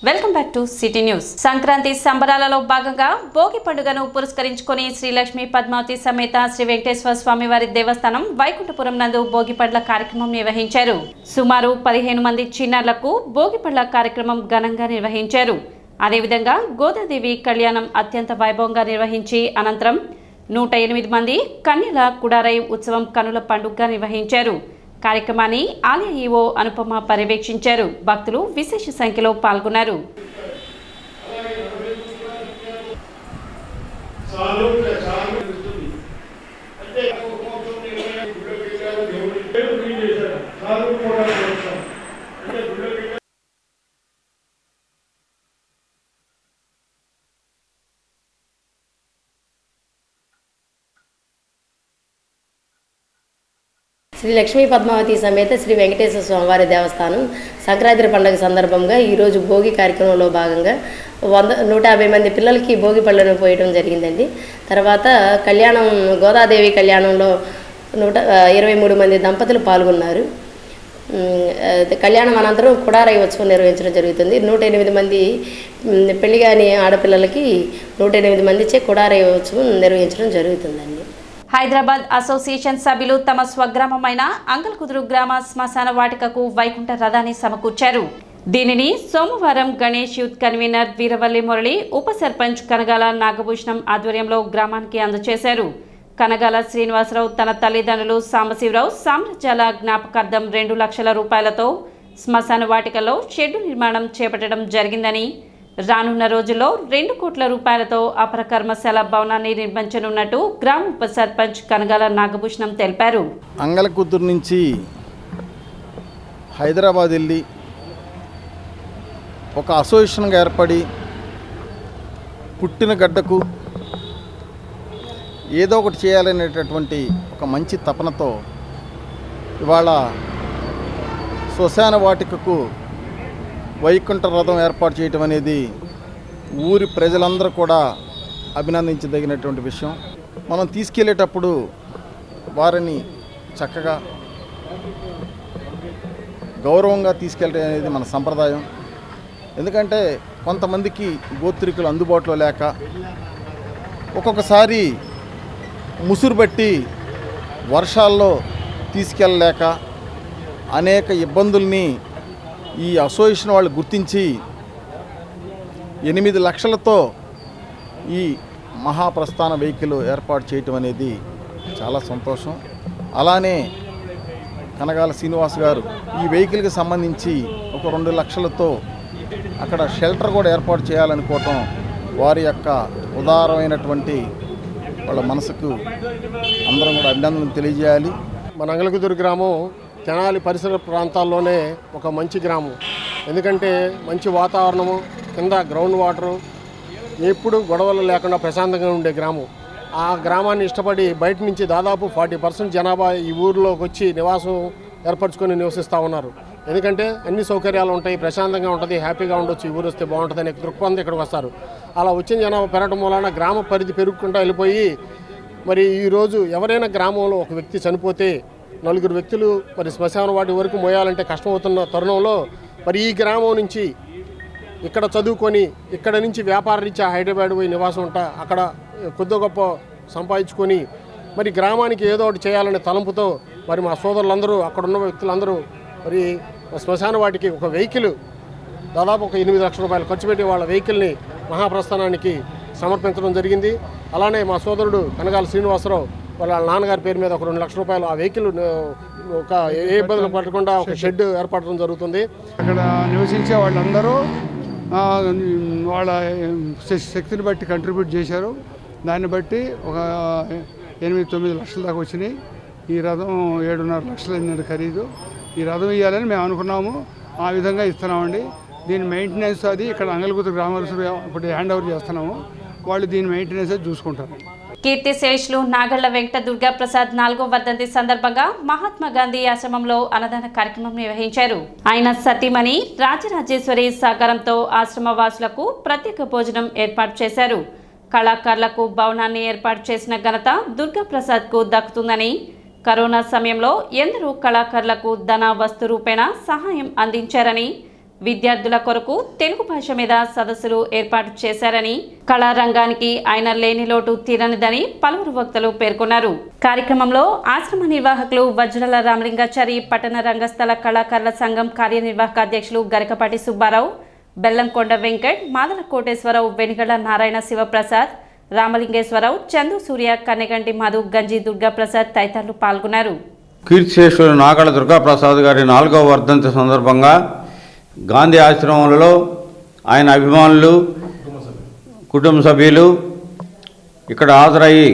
Welcome back to city news. Sankranti సంబరాలలో భాగంగా భోగి పండుగను పురస్కరించుకొని శ్రీ లక్ష్మీ పద్మావతి సమేత శ్రీ వెంకటేశ్వర స్వామి వారి దేవస్థానం వైకుంఠపురం నందు భోగి పండ్ల కార్యక్రమం నిర్వహించారు. సుమారు 15 మంది చిన్నారులకు భోగి పండ్ల కార్యక్రమం ఘనంగా నిర్వహించారు. అదేవిధంగా గోదాదేవి కళ్యాణం అత్యంత వైభవంగా నిర్వహించి అనంతరం 108 మంది కన్యల కుడారై ఉత్సవం కనుల పండుగగా నిర్వహించారు. కార్యక్రమాన్ని ఆలయ ఈవో అనుపమ పర్యవేక్షించారు. భక్తులు విశేష సంఖ్యలో పాల్గొన్నారు. శ్రీ లక్ష్మీ పద్మావతి సమేత శ్రీ వెంకటేశ్వర స్వామివారి దేవస్థానం సంక్రాంతి పండుగ సందర్భంగా ఈరోజు భోగి కార్యక్రమంలో భాగంగా 150 మంది పిల్లలకి భోగి పళ్ళను పోయడం జరిగిందండి. తర్వాత కళ్యాణం గోదాదేవి కళ్యాణంలో 123 మంది దంపతులు పాల్గొన్నారు. కళ్యాణం అనంతరం కుడారై ఉత్సవం నిర్వహించడం జరుగుతుంది. 108 మంది పెళ్లి కాని ఆడపిల్లలకి 108 మందిచే కుడారై ఉత్సవం నిర్వహించడం జరుగుతుందండి. హైదరాబాద్ అసోసియేషన్ సభ్యులు తమ స్వగ్రామమైన అంగల్కుదురు గ్రామ శ్మశాన వాటికకు వైకుంఠ రథాన్ని సమకూర్చారు. దీనిని సోమవారం గణేష్ యూత్ కన్వీనర్ వీరవల్లి మురళి, ఉప సర్పంచ్ కనగాల నాగభూషణం ఆధ్వర్యంలో గ్రామానికి అందజేశారు. కనగాల శ్రీనివాసరావు తన తల్లిదండ్రులు సాంబశివరావు సామ్రాజ్యాల జ్ఞాపకార్థం 2 లక్షల రూపాయలతో శ్మశాన వాటికలో షెడ్డు నిర్మాణం చేపట్టడం జరిగిందని, రానున్న రోజుల్లో 2 కోట్ల రూపాయలతో అపర కర్మశాల భవనాన్ని నిర్మించనున్నట్టు గ్రామ ఉప సర్పంచ్ కనగాల నాగభూషణం తెలిపారు. అంగలకుదురు నుంచి హైదరాబాద్ వెళ్ళి ఒక అసోసియేషన్గా ఏర్పడి పుట్టిన గడ్డకు ఏదో ఒకటి చేయాలనేటటువంటి ఒక మంచి తపనతో ఇవాళ శ్మశాన వాటికకు వైకుంఠ రథం ఏర్పాటు చేయటం అనేది ఊరి ప్రజలందరూ కూడా అభినందించదగినటువంటి విషయం. మనం తీసుకెళ్ళేటప్పుడు వారిని చక్కగా గౌరవంగా తీసుకెళ్ళడం అనేది మన సంప్రదాయం. ఎందుకంటే కొంతమందికి గోత్రికులు అందుబాటులో లేక ఒక్కొక్కసారి ముసురు బట్టి వర్షాల్లో తీసుకెళ్ళలేక అనేక ఇబ్బందుల్ని ఈ అసోసియేషన్ వాళ్ళు గుర్తించి 8 లక్షలతో ఈ మహాప్రస్థాన వెహికల్ ఏర్పాటు చేయటం అనేది చాలా సంతోషం. అలానే కనగాల శ్రీనివాస్ గారు ఈ వెహికల్కి సంబంధించి ఒక 2 లక్షలతో అక్కడ షెల్టర్ కూడా ఏర్పాటు చేయాలనుకోవటం వారి యొక్క ఉదారమైనటువంటి వాళ్ళ మనసుకు అందరం కూడా అభినందనలు తెలియజేయాలి. మన అంగలకుదురు గ్రామం తెనాలి పరిసర ప్రాంతాల్లోనే ఒక మంచి గ్రామం. ఎందుకంటే మంచి వాతావరణము, కింద గ్రౌండ్ వాటరు, ఎప్పుడు గొడవలు లేకుండా ప్రశాంతంగా ఉండే గ్రామం. ఆ గ్రామాన్ని ఇష్టపడి బయట నుంచి దాదాపు 40% జనాభా ఈ ఊరిలోకి వచ్చి నివాసం ఏర్పరచుకొని నివసిస్తూ ఉన్నారు. ఎందుకంటే అన్ని సౌకర్యాలు ఉంటాయి, ప్రశాంతంగా ఉంటుంది, హ్యాపీగా ఉండొచ్చు, ఈ ఊరు వస్తే బాగుంటుంది అనే దృక్పథంతో ఇక్కడికి వస్తారు. అలా వచ్చిన జనాభా పెరగడం వలన గ్రామ పరిధి పెరుగుకుంటూ వెళ్ళిపోయి మరి ఈరోజు ఎవరైనా గ్రామంలో ఒక వ్యక్తి చనిపోతే 4 వ్యక్తులు మరి శ్మశాన వాటి వరకు మోయాలంటే కష్టమవుతున్న తరుణంలో మరి ఈ గ్రామం నుంచి ఇక్కడ చదువుకొని ఇక్కడ నుంచి వ్యాపార రీత్యా హైదరాబాద్ పోయి నివాసం ఉంటా అక్కడ కొద్ది గొప్ప సంపాదించుకొని మరి గ్రామానికి ఏదో ఒకటి చేయాలనే తలంపుతో మరి మా సోదరులందరూ అక్కడున్న వ్యక్తులందరూ మరి శ్మశాన వాటికి ఒక వెహికల్ దాదాపు ఒక 8 లక్షల రూపాయలు ఖర్చు పెట్టి వాళ్ళ వెహికల్ని మహాప్రస్థానానికి సమర్పించడం జరిగింది. అలానే మా సోదరుడు కనగాల శ్రీనివాసరావు వాళ్ళ నాన్నగారి పేరు మీద ఒక 2 లక్షల రూపాయలు ఆ వెహికల్ ఒక ఏ ఇబ్బందులు పడకుండా ఒక షెడ్ ఏర్పడడం జరుగుతుంది. అక్కడ నివసించే వాళ్ళందరూ వాళ్ళ శక్తిని బట్టి కంట్రిబ్యూట్ చేశారు. దాన్ని బట్టి ఒక 8-9 లక్షల దాకా వచ్చినాయి. ఈ రథం 7.5 లక్షలు ఖరీదు. ఈ రథం ఇవ్వాలని మేము అనుకున్నాము, ఆ విధంగా ఇస్తున్నామండి. దీని మెయింటెనెన్స్ అది ఇక్కడ అంగలకుదురు గ్రామస్తులు ఇప్పుడు హ్యాండ్ ఓవర్ చేస్తున్నాము, వాళ్ళు దీని మెయింటెనెన్స్ చూసుకుంటారు. కీర్తి శేషులు నాగళ్ల వెంకట దుర్గా ప్రసాద్ 4వ వర్ధంతి సందర్భంగా మహాత్మా గాంధీ ఆశ్రమంలో అన్నదాన కార్యక్రమం నిర్వహించారు. ఆయన సతీమణి రాజరాజేశ్వరి సహకారంతో ఆశ్రమ వాసులకు ప్రత్యేక భోజనం ఏర్పాటు చేశారు. కళాకారులకు భవనాన్ని ఏర్పాటు చేసిన ఘనత దుర్గా ప్రసాద్కు దక్కుతుందని, కరోనా సమయంలో ఎందరో కళాకారులకు ధన వస్తు రూపేణ సహాయం అందించారని, విద్యార్థుల కొరకు తెలుగు భాష మీద సదస్సులు ఏర్పాటు చేశారని, కళారంగానికి ఆయన లేని లోటు తీరనిదని పలువురు వక్తలు పేర్కొన్నారు. కార్యక్రమంలో ఆశ్రమ నిర్వాహకులు వజ్రల రామలింగాచారి, పట్టణ రంగస్థల కళాకారుల సంఘం కార్యనిర్వాహక అధ్యక్షులు గరికపాటి సుబ్బారావు, బెల్లంకొండ వెంకట్, మాదల కోటేశ్వరరావు, వెనిగళ్ల నారాయణ శివప్రసాద్, రామలింగేశ్వరరావు, చందు సూర్య, కన్నెగంటి మధు, గంజి దుర్గాప్రసాద్ తదితరులు పాల్గొన్నారు. కీర్తిశేషులు నాగళ దుర్గాప్రసాద్ గారి 4వ వర్ధంతి సందర్భంగా గాంధీ ఆశ్రమంలో ఆయన అభిమానులు, కుటుంబ సభ్యులు ఇక్కడ హాజరయ్యి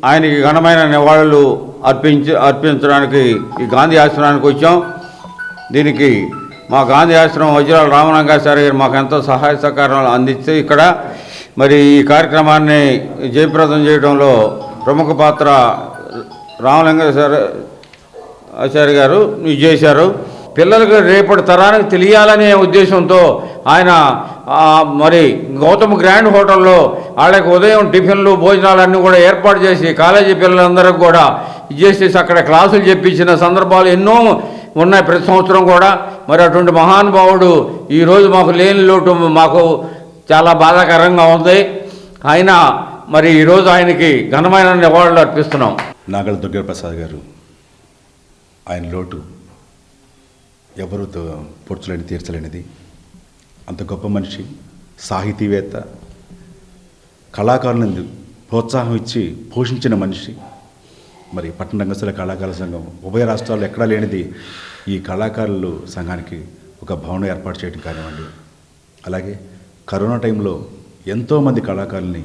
ఆయనకి ఘనమైన నివాళులు అర్పించడానికి ఈ గాంధీ ఆశ్రమానికి వచ్చాం. దీనికి మా గాంధీ ఆశ్రమం వజ్రాల రామలింగాచారి గారు మాకు ఎంతో సహాయ సహకారాలు అందిస్తే ఇక్కడ మరి ఈ కార్యక్రమాన్ని జయప్రదం చేయడంలో ప్రముఖ పాత్ర రామలింగాచారి గారు చేశారు. పిల్లలకు రేపటి తరానికి తెలియాలనే ఉద్దేశంతో ఆయన మరి గౌతమ్ గ్రాండ్ హోటల్లో వాళ్ళకి ఉదయం టిఫిన్లు భోజనాలన్నీ కూడా ఏర్పాటు చేసి కాలేజీ పిల్లలందరికీ కూడా చేసేసి అక్కడ క్లాసులు చెప్పించిన సందర్భాలు ఎన్నో ఉన్నాయి ప్రతి సంవత్సరం కూడా. మరి అటువంటి మహానుభావుడు ఈరోజు మాకు లేని లోటు మాకు చాలా బాధాకరంగా ఉంది. అయినా మరి ఈరోజు ఆయనకి ఘనమైన నివాళులు అర్పిస్తున్నాం. నాగళ దుర్గాప్రసాద్ గారు, ఆయన లోటు ఎవరు పూడ్చలేని తీర్చలేనిది. అంత గొప్ప మనిషి, సాహితీవేత్త, కళాకారులను ప్రోత్సాహం ఇచ్చి పోషించిన మనిషి. మరి పట్టణ రంగస్థల కళాకారుల సంఘం ఉభయ రాష్ట్రాల్లో ఎక్కడా లేనిది ఈ కళాకారులు సంఘానికి ఒక భవనం ఏర్పాటు చేయడం కానివ్వండి, అలాగే కరోనా టైంలో ఎంతోమంది కళాకారుల్ని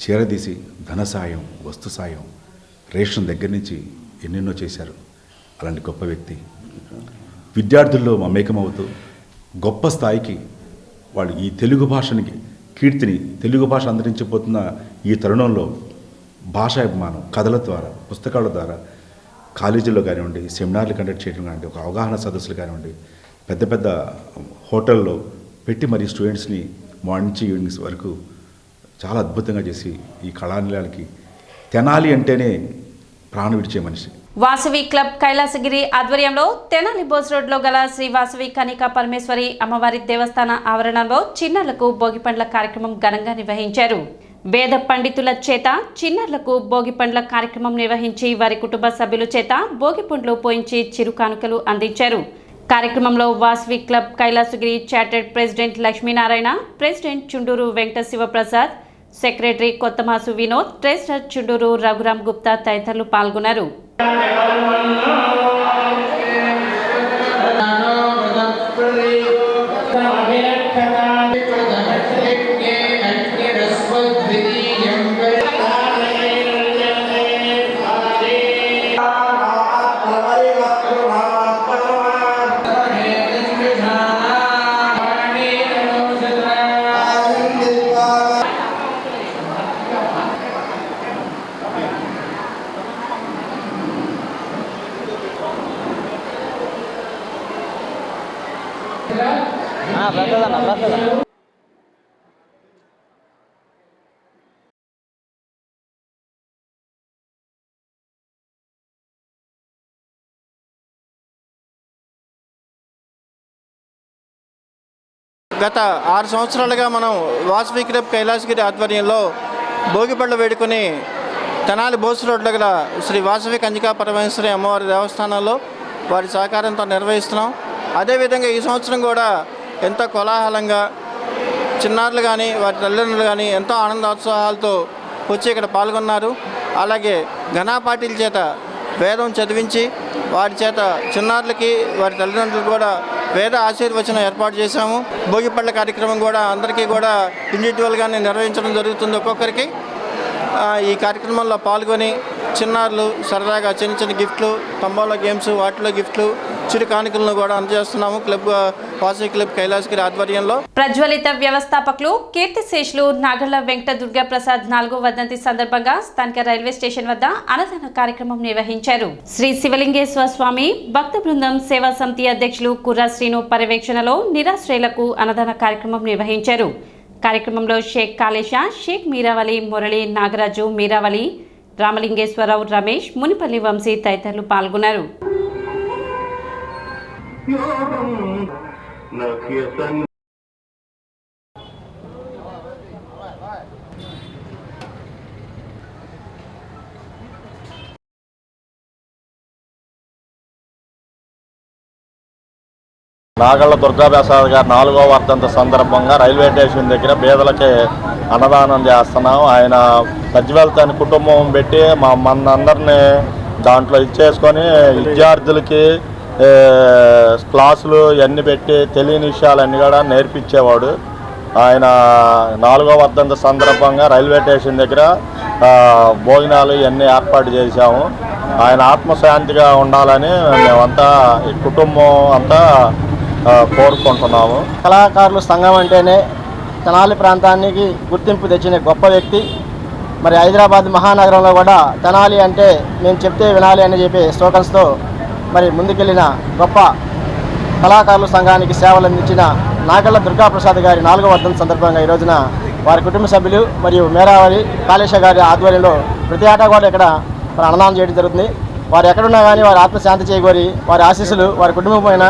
చేరదీసి ధన సాయం, వస్తు సాయం, రేషన్ దగ్గర నుంచి ఎన్నెన్నో చేశారు. అలాంటి గొప్ప వ్యక్తి విద్యార్థుల్లో మమేకమవుతూ గొప్ప స్థాయికి వాళ్ళు ఈ తెలుగు భాషనికి కీర్తిని, తెలుగు భాష అందించిపోతున్న ఈ తరుణంలో భాషాభిమానం కథల ద్వారా, పుస్తకాల ద్వారా కాలేజీల్లో కానివ్వండి, సెమినార్లు కండక్ట్ చేయడం కానివ్వండి, ఒక అవగాహన సదస్సులు కానివ్వండి, పెద్ద పెద్ద హోటల్లో పెట్టి మరి స్టూడెంట్స్ని మార్నింగ్ నుంచి ఈవినింగ్స్ వరకు చాలా అద్భుతంగా చేసి ఈ కళానిలయాలకి తెనాలి అంటేనే ప్రాణం విడిచే మనిషి. వాసవి క్లబ్ కైలాసగిరి ఆధ్వర్యంలో తెనాలి బోస్ రోడ్లో గల శ్రీ వాసవి కనికా పరమేశ్వరి అమ్మవారి దేవస్థాన ఆవరణంలో చిన్నారులకు భోగిపండ్ల కార్యక్రమం ఘనంగా నిర్వహించారు. వేద పండితుల చేత చిన్నారులకు భోగిపండ్ల కార్యక్రమం నిర్వహించి వారి కుటుంబ సభ్యుల చేత భోగిపండ్లు పోయించి చిరు కానుకలు అందించారు. కార్యక్రమంలో Vasavi club Kailasagiri chartered president Lakshminarayana, president Chunduru Venkata Sivaprasad, secretary Kothamasu Vinod, treasurer Chunduru Raghuram Gupta తదితరులు పాల్గొన్నారు. గత 6 సంవత్సరాలుగా మనం వాసవి క్లబ్ కైలాసగిరి ఆధ్వర్యంలో భోగిపళ్ళు వేడుకొని తెనాలి బోస్ రోడ్లో గల శ్రీ వాసవి కన్యకా పరమేశ్వరి అమ్మవారి దేవస్థానంలో వారి సహకారంతో నిర్వహిస్తున్నాం. అదేవిధంగా ఈ సంవత్సరం కూడా ఎంతో కోలాహలంగా చిన్నారులు కానీ వారి తల్లిదండ్రులు కానీ ఎంతో ఆనందోత్సాహాలతో వచ్చి ఇక్కడ పాల్గొన్నారు. అలాగే ఘనాపాటీల చేత వేదం చదివించి వారి చేత చిన్నారులకి వారి తల్లిదండ్రులు కూడా వేద ఆశీర్వచనం ఏర్పాటు చేశాము. భోగిపళ్ళ కార్యక్రమం కూడా అందరికీ కూడా ఇండివిజువల్గానే నిర్వహించడం జరుగుతుంది. ఒక్కొక్కరికి ఈ కార్యక్రమంలో పాల్గొని చిన్నారులు సరదాగా చిన్న చిన్న గిఫ్ట్లు, తంబాలో గేమ్స్, వాటిలో గిఫ్ట్లు, చిరు కానుకలను కూడా అందజేస్తున్నాము క్లబ్ వాసవి క్లబ్ కైలాసగిరి ఆధ్వర్యంలో. ప్రజ్వలిత వ్యవస్థాపకులు కీర్తిశేషులు నాగళ్ల వెంకట దుర్గాప్రసాద్ 4వ వర్ధంతి సందర్భంగా స్థానిక రైల్వే స్టేషన్ వద్ద అన్నదాన కార్యక్రమం నిర్వహించారు. శ్రీ శివలింగేశ్వర స్వామి భక్త బృందం సేవా సమితి అధ్యక్షులు కుర్రా శ్రీను పర్యవేక్షణలో నిరాశ్రయులకు అన్నదాన కార్యక్రమం నిర్వహించారు. కార్యక్రమంలో షేక్ కాళేశా, షేక్ మీరావలి, మురళి, నాగరాజు, మీరావలి, రామలింగేశ్వరరావు, రమేష్, మునిపల్లి వంశీ తదితరులు పాల్గొన్నారు. నాగళ్ళ దుర్గాప్రసాద్ గారి 4వ వర్ధంతి సందర్భంగా రైల్వే స్టేషన్ దగ్గర పేదలకి అన్నదానం చేస్తున్నాం. ఆయన గజ్వెల్తని కుటుంబం పెట్టి మనందరినీ దాంట్లో ఇచ్చేసుకొని విద్యార్థులకి క్లాసులు ఇవన్నీ పెట్టి తెలియని విషయాలన్నీ కూడా నేర్పించేవాడు. ఆయన 4వ వర్ధంతి సందర్భంగా రైల్వే స్టేషన్ దగ్గర భోజనాలు ఇవన్నీ ఏర్పాటు చేశాము. ఆయన ఆత్మశాంతిగా ఉండాలని మేమంతా ఈ కుటుంబం అంతా కోరుకుంటున్నాము. కళాకారుల సంఘం అంటేనే తెనాలి ప్రాంతానికి గుర్తింపు తెచ్చిన గొప్ప వ్యక్తి. మరి హైదరాబాద్ మహానగరంలో కూడా తెనాలి అంటే మేము చెప్తే వినాలి అని చెప్పి స్లోగన్స్తో మరి ముందుకెళ్ళిన గొప్ప కళాకారుల సంఘానికి సేవలు అందించిన నాగళ్ళ దుర్గాప్రసాద్ గారి 4వ వర్ధంతి సందర్భంగా ఈ రోజున వారి కుటుంబ సభ్యులు మరియు మేరావళి కాళేశ గారి ఆధ్వర్యంలో ప్రతి ఏటా కూడా ఇక్కడ మరి అన్నదానం చేయడం జరుగుతుంది. వారు ఎక్కడున్నా కానీ వారి ఆత్మశాంతి చేయగోరి వారి ఆశీస్సులు వారి కుటుంబం పైన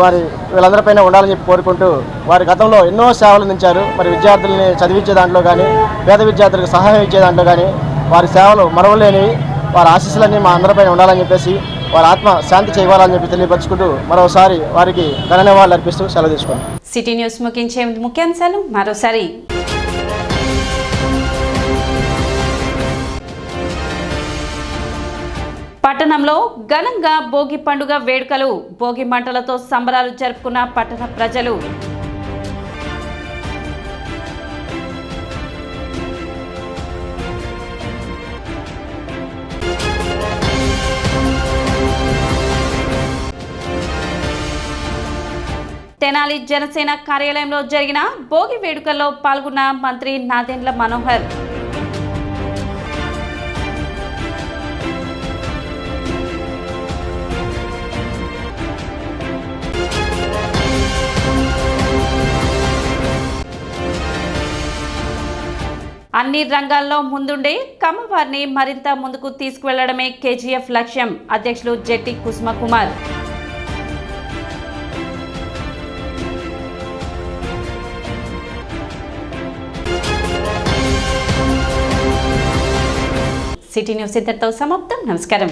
వారి వీళ్ళందరిపైన ఉండాలని చెప్పి కోరుకుంటూ వారి గతంలో ఎన్నో సేవలు అందించారు. మరి విద్యార్థుల్ని చదివించే దాంట్లో కానీ పేద విద్యార్థులకు సహాయం ఇచ్చే దాంట్లో కానీ వారి సేవలు మరవలేనివి. వారి ఆశీస్సులన్నీ మా అందరిపైన ఉండాలని చెప్పేసి వారి ఆత్మ శాంతి చేయాలని చెప్పి తెలియపరుచుకుంటూ మరోసారి వారికి ఘన నివాళులు అర్పిస్తూ సెలవు తీసుకున్నాం. సిటీ న్యూస్ ముగించే ముఖ్యాంశాలు మరోసారి. పట్టణంలో ఘనంగా భోగి పండుగ వేడుకలు. భోగి మంటలతో సంబరాలు జరుపుకున్న పట్టణ ప్రజలు. తెనాలి జనసేన కార్యాలయంలో జరిగిన భోగి వేడుకల్లో పాల్గొన్న మంత్రి నాదెండ్ల మనోహర్. అన్ని రంగాల్లో ముందుండే కమ్మవారిని మరింత ముందుకు తీసుకువెళ్లడమే కేజీఎఫ్ లక్ష్యం. అధ్యక్షులు జెట్టి కుసుమకుమార్. సిటీ న్యూస్ ఇంతటితో సమాప్తం. నమస్కారం.